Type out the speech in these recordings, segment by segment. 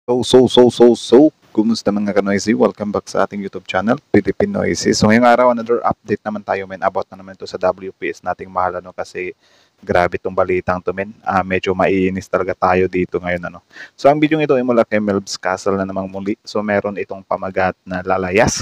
Kumusta mga ka-noisy? Welcome back sa ating YouTube channel, Philippine Noisy. So ngayong araw, another update naman tayo, men. About na naman to sa WPS nating mahal, ano, kasi grabe tong balitang to, men. Medyo maiinis talaga tayo dito ngayon, ano. So ang video ito ay mula kay Melbs Castle na namang muli. So meron itong pamagat na lalayas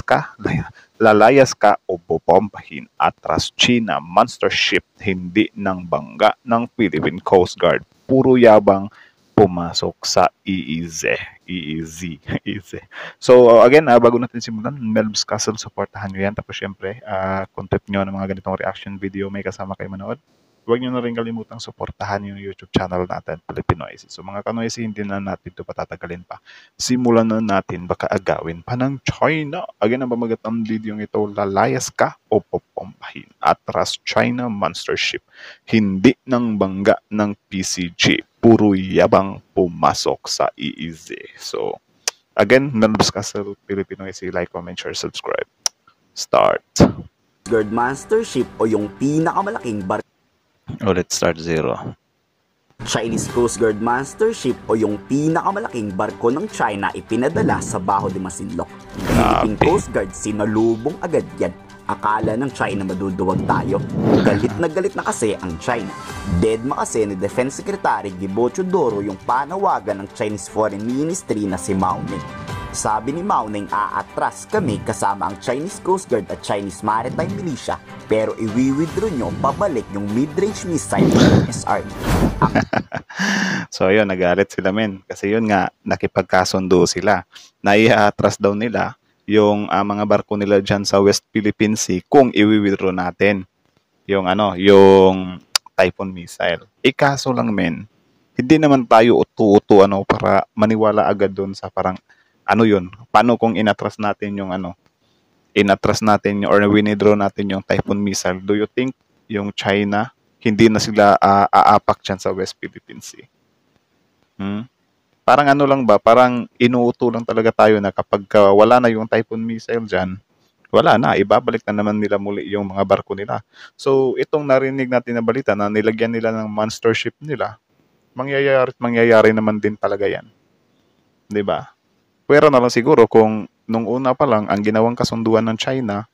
ka o bobombahin atras China monster ship hindi ng bangga ng Philippine Coast Guard. Puro yabang pumasok sa EEZ. EEZ. EEZ. So, again, bago natin simulan, Melbs Castle, supportahan nyo yan. Tapos, syempre, kung trip nyo ng mga ganitong reaction video, may kasama kayo manood. Huwag nyo na rin kalimutang supportahan yung YouTube channel natin, Filipinoise. So, mga kanoise, hindi na natin ito patatagalin pa. Simulan na natin, baka agawin pa ng China. Again, ang pamagat ng video ito, lalayas ka o popombahin. Atras China monster ship. Hindi ng bangga ng PCG. Puro yabang pumasok sa EEZ. So, again, Melbs Castle, Filipinoise, like, comment, share, subscribe. Start. Guard monster ship o yung pinakamalaking barko. Let's start 0. Chinese Coast Guard monster ship o yung pinakamalaking barko ng China ipinadala sa Baho de Masinloc. Philippine Coast Guard sinalubong agad yan. Akala ng China maduduwag tayo. Galit na kasi ang China. Deadma kasi ni Defense Secretary Gibo Chodoro yung panawagan ng Chinese Foreign Ministry na si Mao Ning. Sabi ni Mao Ning, aatras kami kasama ang Chinese Coast Guard at Chinese Maritime Militia, pero i-withdraw nyo pabalik yung mid-range missile ng SR. So ayun, nagalit sila, men. Kasi yun nga, nakipagkasundo sila. Nai-atras daw nila yung mga barko nila dyan sa West Philippine Sea kung i-withdraw natin yung yung Typhoon missile. Kaso lang, men, hindi naman tayo utu-utu para maniwala agad doon sa parang yun, paano kung inatras natin yung or winidraw natin yung Typhoon missile. Do you think yung China hindi na sila aapak dyan sa West Philippine Sea? Parang lang ba, parang inuuto lang talaga tayo na kapag wala na yung Typhoon missile dyan, wala na, ibabalik na naman nila muli yung mga barko nila. So, itong narinig natin na balita na nilagyan nila ng monster ship nila, mangyayari naman din talaga yan. 'Di ba? Pwera na lang siguro kung nung una pa lang, ang ginawang kasunduan ng China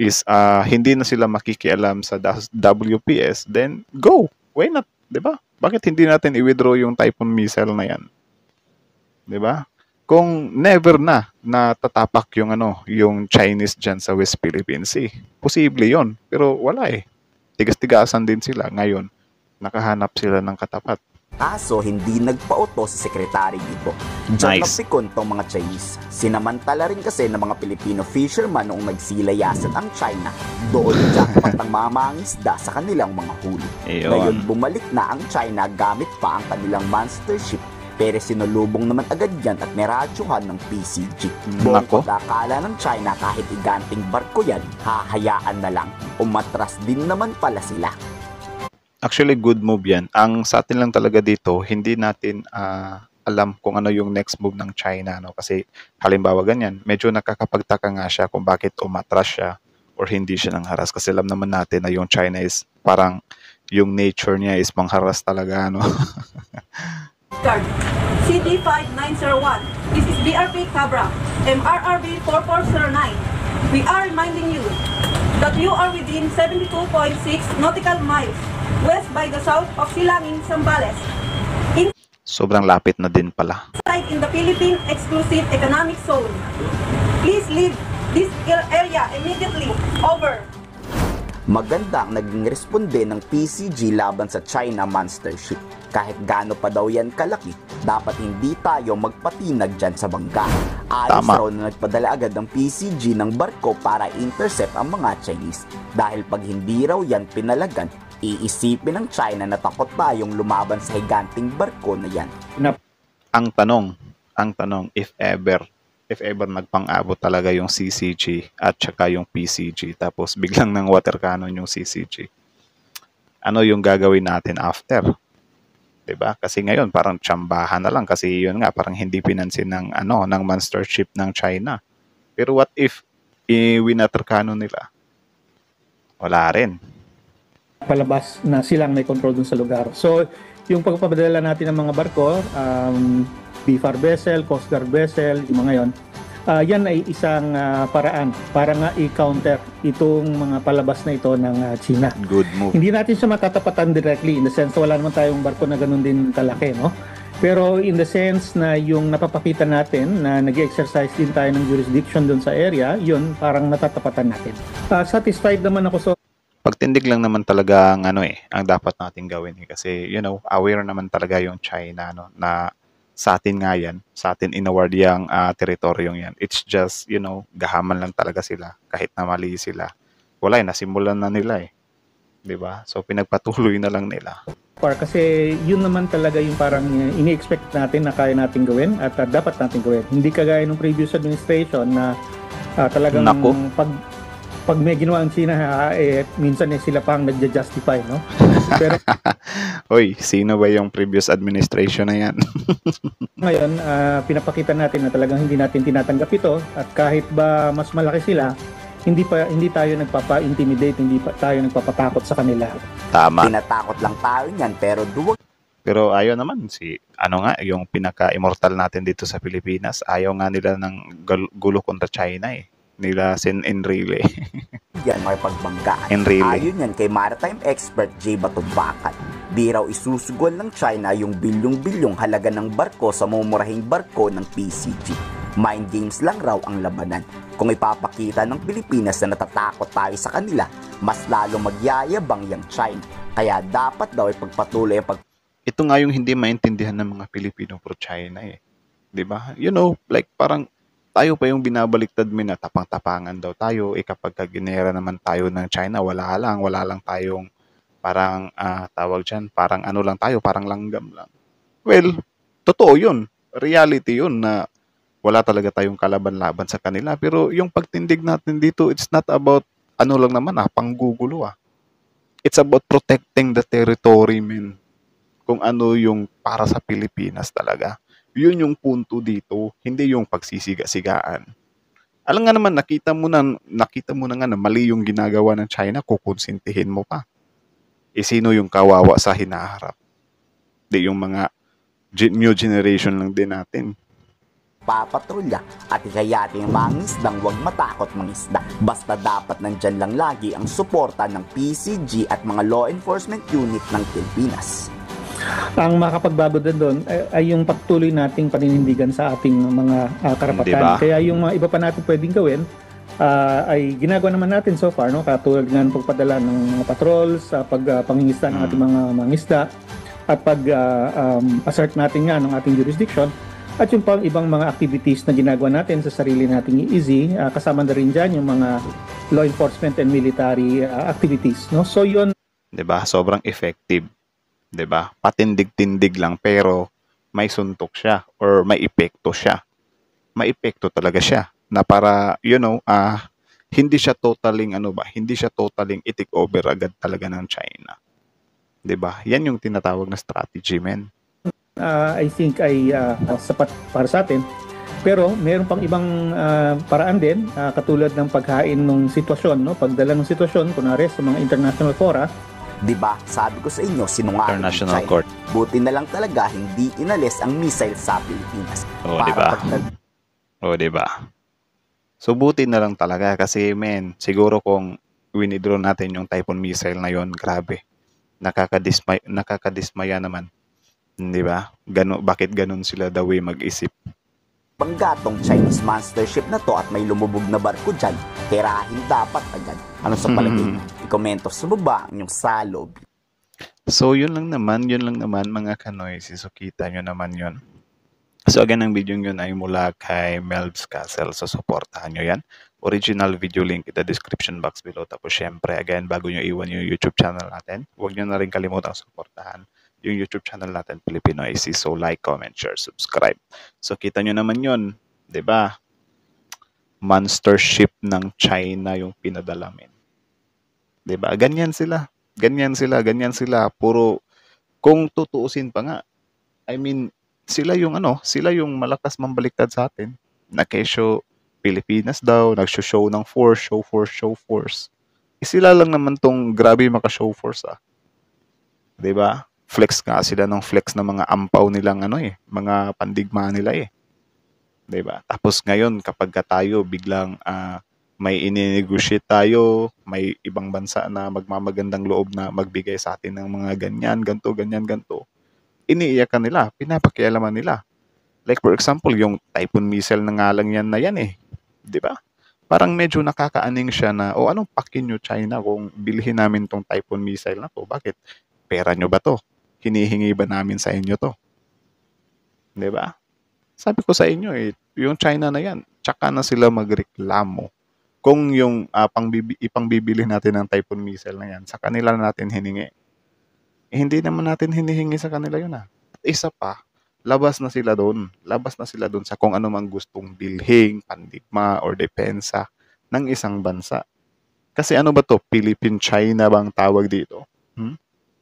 is hindi na sila makikialam sa WPS, then go! Why not? 'Di ba? Bakit hindi natin i-withdraw yung Typhoon missile na yan? 'Di ba? Kung never na tatapak yung yung Chinese dyan sa West Philippine Sea, posible 'yon. Pero wala eh. Tigas-tigasan din sila ngayon. Nakahanap sila ng katapat. Kaso hindi nagpauto si Secretary Gibo. Diyan napikon tong mga Chinese. Sinamantala rin kasi ng mga Pilipino fisherman noong nagsilayasan ang China. Doon jackpot ng mga mangisda sa kanilang mga huli. Ngayon bumalik na ang China gamit pa ang kanilang monster ship. Pero sinulubong naman agad yan at niradyohan ng PCG. Buong pagkakala ng China kahit iganting barko yan, hahayaan na lang. Umatras din naman pala sila. Actually, good move yan. Ang sa atin lang talaga dito, hindi natin alam kung ano yung next move ng China. No? Kasi halimbawa ganyan, medyo nakakapagtaka nga siya kung bakit umatras siya or hindi siya nangharas. Kasi alam naman natin na yung China is parang yung nature niya is mangharas talaga. No? CD5901. This is BRP Cabra, MRRB 4409. We are reminding you that you are within 72.6 nautical miles west by the south of Silangin, Zambales. Sobrang lapit na din pala. In the Philippine Exclusive Economic Zone. Please leave this area immediately. Over. Maganda ang naging responde ng PCG laban sa China monster ship. Kahit gaano pa daw yan kalaki, dapat hindi tayo magpatinag dyan sa bangka. Alis raw na nagpadala agad ng PCG ng barko para intercept ang mga Chinese. Dahil pag hindi raw yan pinalagan, iisipin ng China na takot tayong lumaban sa higanting barko na yan. Ang tanong, if ever nagpang-abot talaga yung CCG at saka yung PCG, tapos biglang ng water cannon yung CCG, ano yung gagawin natin after? 'Di ba? Kasi ngayon parang tsambahan na lang kasi yun nga parang hindi pinansin ng ng monster ship ng China. Pero what if i-water cannon nila? Wala rin. Palabas na silang may control dun sa lugar. So, yung pagpapadala natin ng mga barko, BFAR vessel, Coast Guard vessel, yung mga yon. Yan ay isang paraan para nga i-counter itong mga palabas na ito ng China. Good move. Hindi natin siya matatapatan directly in the sense wala naman tayong barko na ganun din kalaki, no? Pero in the sense na yung napapakita natin na nag-exercise din tayo ng jurisdiction doon sa area, yun parang natatapatan natin. Satisfied naman ako so Pagtindig lang naman talaga ang ang dapat nating gawin kasi aware naman talaga yung China na sa atin nga yan, sa atin inaward yung teritoryong yan. It's just, gahaman lang talaga sila kahit na mali sila. Wala nasimulan na nila 'di ba? So pinagpatuloy na lang nila. kasi yun naman talaga yung parang ini-expect natin na kaya natin gawin at dapat natin gawin. Hindi kagaya ng previous administration na talagang Nako. pag may ginawa ang China, minsan sila pang nagja-justify, no? Pero Hoy, sino ba yung previous administration na yan? ngayon, pinapakita natin na talagang hindi natin tinatanggap ito at kahit ba mas malaki sila, hindi tayo nagpapa-intimidate, hindi pa tayo nagpapatakot sa kanila. Tama. Tinatakot lang tayo niyan pero duwag Pero ayaw naman yung pinaka-immortal natin dito sa Pilipinas, ayaw nga nila ng gulo kontra China nila Sen Enrile. yan makipagbanggaan. Enrile. Ayon yan kay maritime expert J. Batubakan. Di raw isusugol ng China yung bilyong-bilyong halaga ng barko sa mumurahing barko ng PCG. Mind games lang raw ang labanan. Kung ipapakita ng Pilipinas na natatakot tayo sa kanila, mas lalo magyayabang yung China. Kaya dapat daw ipagpatuloy ang Ito nga yung hindi maintindihan ng mga Pilipino pro China 'Di ba? Parang tayo pa yung binabaliktad na tapang-tapangan daw tayo. Kapag ginera naman tayo ng China, wala lang tayong parang tawag dyan, parang lang tayo, parang langgam lang. Well, totoo yun. Reality yun na wala talaga tayong kalaban-laban sa kanila. Pero yung pagtindig natin dito, it's not about lang naman panggugulo It's about protecting the territory, men. Kung ano yung para sa Pilipinas talaga. Yun yung punto dito, hindi yung pagsisiga-sigaan. Alam nga naman, nakita mo na nga na mali yung ginagawa ng China, kukonsintihin mo pa. Sino yung kawawa sa hinaharap? Di yung mga new generation lang din natin. papatrolya at ikayati yung mga isdang huwag matakot mangisda. Basta dapat nandyan lang lagi ang suporta ng PCG at mga law enforcement unit ng Pilipinas. Ang makapagbago din doon ay yung pagtuloy nating paninindigan sa ating mga karapatan. Diba? Kaya yung mga iba pa natin pwedeng gawin ay ginagawa naman natin so far, no? Katulad nga ng pagpadala ng mga patrols, pagpangingisda ng ating mga mangisda at pag-assert natin nga ng ating jurisdiction at yung pang ibang mga activities na ginagawa natin sa sarili nating EEZ, kasama na rin dyan yung mga law enforcement and military activities, no? So yun, 'Di ba? Sobrang effective. 'Di ba? Patindig-tindig lang pero may suntok siya or may epekto siya. May epekto talaga siya na para hindi siya totaling hindi siya totaling i-take over agad talaga ng China. 'Di ba? Yan yung tinatawag na strategy, men. I think ay sapat para sa atin. Pero meron pang ibang paraan din, katulad ng paghain ng sitwasyon, no? Pagdala ng sitwasyon, kunwari sa mga international fora. Diba, sabi ko sa inyo, sinungaling International China. Court. Buti na lang talaga hindi inalis ang missile sa Pilipinas. Oh, diba? O, diba? So, buti na lang talaga kasi, siguro kung winidraw natin yung Typhoon missile na yon, grabe. Nakakadismaya naman. Di ba? Bakit ganun sila the way mag-isip? Panggatong Chinese monster ship na to at may lumubog na barko dyan, tirahin dapat agad. Ano sa palagay? I-komento sa baba ang inyong salob. So, yun lang naman mga kanoy. So, kita nyo naman yun. So, again, ang video yun ay mula kay Melbs Castle. So, supportahan nyo yan. Original video link in the description box below. Tapos, syempre, again, bago nyo iwan yung YouTube channel natin, huwag nyo na rin kalimutang supportahan yung YouTube channel natin, Filipino IC. So, like, comment, share, subscribe. So, kita nyo naman yun. 'Di ba? Monster ship ng China yung pinadalamin. 'Di ba? Ganyan sila. Puro, kung tutuusin pa nga, I mean, sila yung malakas mambaliktad sa atin. Na kesyo, Pilipinas daw, nagsho-show ng show force. Sila lang naman tong grabe maka-show force 'Di ba? Flex nga sila ng flex ng mga ampaw nilang ano mga pandigma nila 'di ba? Tapos ngayon kapag tayo biglang may ine-negotiate tayo, may ibang bansa na magmamagandang loob na magbigay sa atin ng mga ganyan, ganto, ganyan, ganto. Iniiyakan nila, pinapakialaman nila. Like for example, yung Typhoon missile na nga lang yan na yan 'di ba? Parang medyo nakakaaning siya na, o anong pakin nyo China kung bilhin namin tong Typhoon missile na to? Bakit? Pera nyo ba to? Hinihingi ba namin sa inyo to? 'Di ba? Sabi ko sa inyo yung China na yan, tsaka na sila magreklamo. Kung yung ipangbibili natin ng Typhoon missile na yan, sa kanila natin hiningi. Hindi naman natin hinihingi sa kanila yun At isa pa, labas na sila doon. Labas na sila doon sa kung ano mang gustong bilhin, pandigma, or depensa ng isang bansa. Kasi ano ba to? Philippine-China bang tawag dito?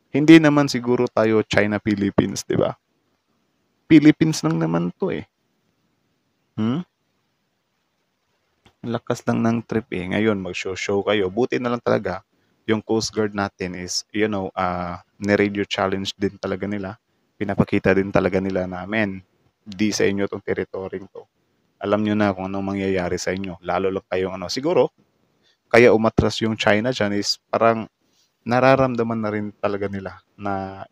Hindi naman siguro tayo China-Philippines, di ba? Philippines lang naman to Lakas lang ng trip Ngayon, mag-show kayo. Buti na lang talaga, yung Coast Guard natin is, ni-radio challenge din talaga nila. Pinapakita din talaga nila namin, di sa inyo tong territory to. Alam nyo na kung anong mangyayari sa inyo. Lalo lang kayong siguro, kaya umatras yung China dyan is parang nararamdaman na rin talaga nila na,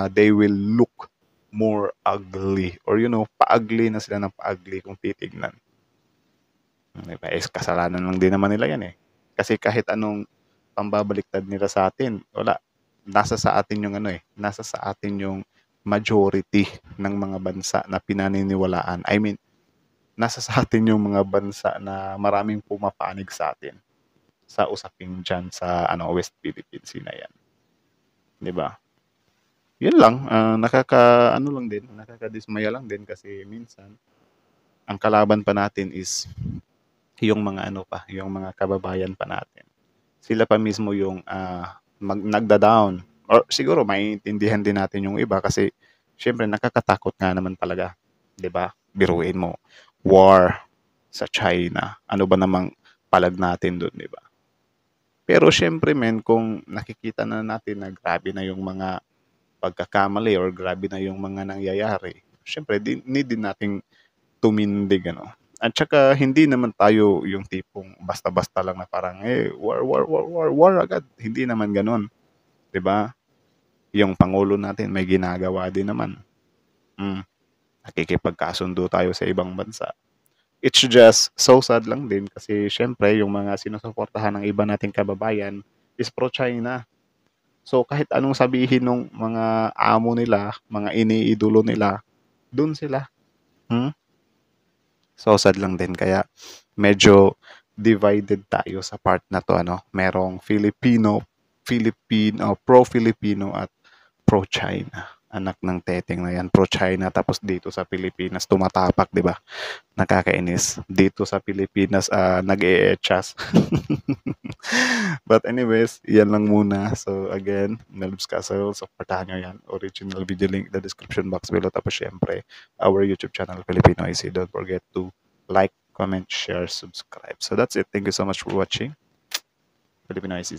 they will look more ugly or, pa-ugly na sila ng pa-ugly kung titignan. Diba? Kasalanan lang din naman nila yan Kasi kahit anong pambabaliktad nila sa atin, wala. Nasa sa atin yung nasa sa atin yung majority ng mga bansa na pinaniniwalaan. I mean, nasa sa atin yung mga bansa na maraming pumapanig sa atin sa usapin dyan sa West Philippines Sea na yan. 'Di ba? Yun lang, nakakadismaya lang din kasi minsan ang kalaban pa natin is yung mga yung mga kababayan pa natin. Sila pa mismo yung nagda-down. Or siguro maintindihan din natin yung iba kasi syempre nakakatakot nga naman talaga, 'di ba? Biruin mo, war sa China. Ano ba namang palag natin doon, 'di ba? Pero syempre kung nakikita na natin na grabe na yung mga pagkakamali or grabe na yung mga nangyayari, syempre need din nating tumindig At saka hindi naman tayo yung tipong basta-basta lang na parang war agad. Hindi naman ganoon. 'Di ba? Yung pangulo natin may ginagawa din naman. Nakikipagkasundo tayo sa ibang bansa. It's just so sad lang din kasi syempre yung mga sinusuportahan ng iba nating kababayan is pro-China. So kahit anong sabihin ng mga amo nila, mga iniidolo nila, dun sila. So sad lang din kaya medyo divided tayo sa part na to merong pro-Filipino at pro-China. Anak ng teteng na yan, pro-China tapos dito sa Pilipinas tumatapak, 'di ba? Nakakainis. Dito sa Pilipinas nag-e-echas. But anyways, yan lang muna. So again, Nelbs Castle, supportahan nyo yan. Original video link in the description box below. Tapos syempre, our YouTube channel, Filipino IC. Don't forget to like, comment, share, subscribe. So that's it. Thank you so much for watching. Filipino IC.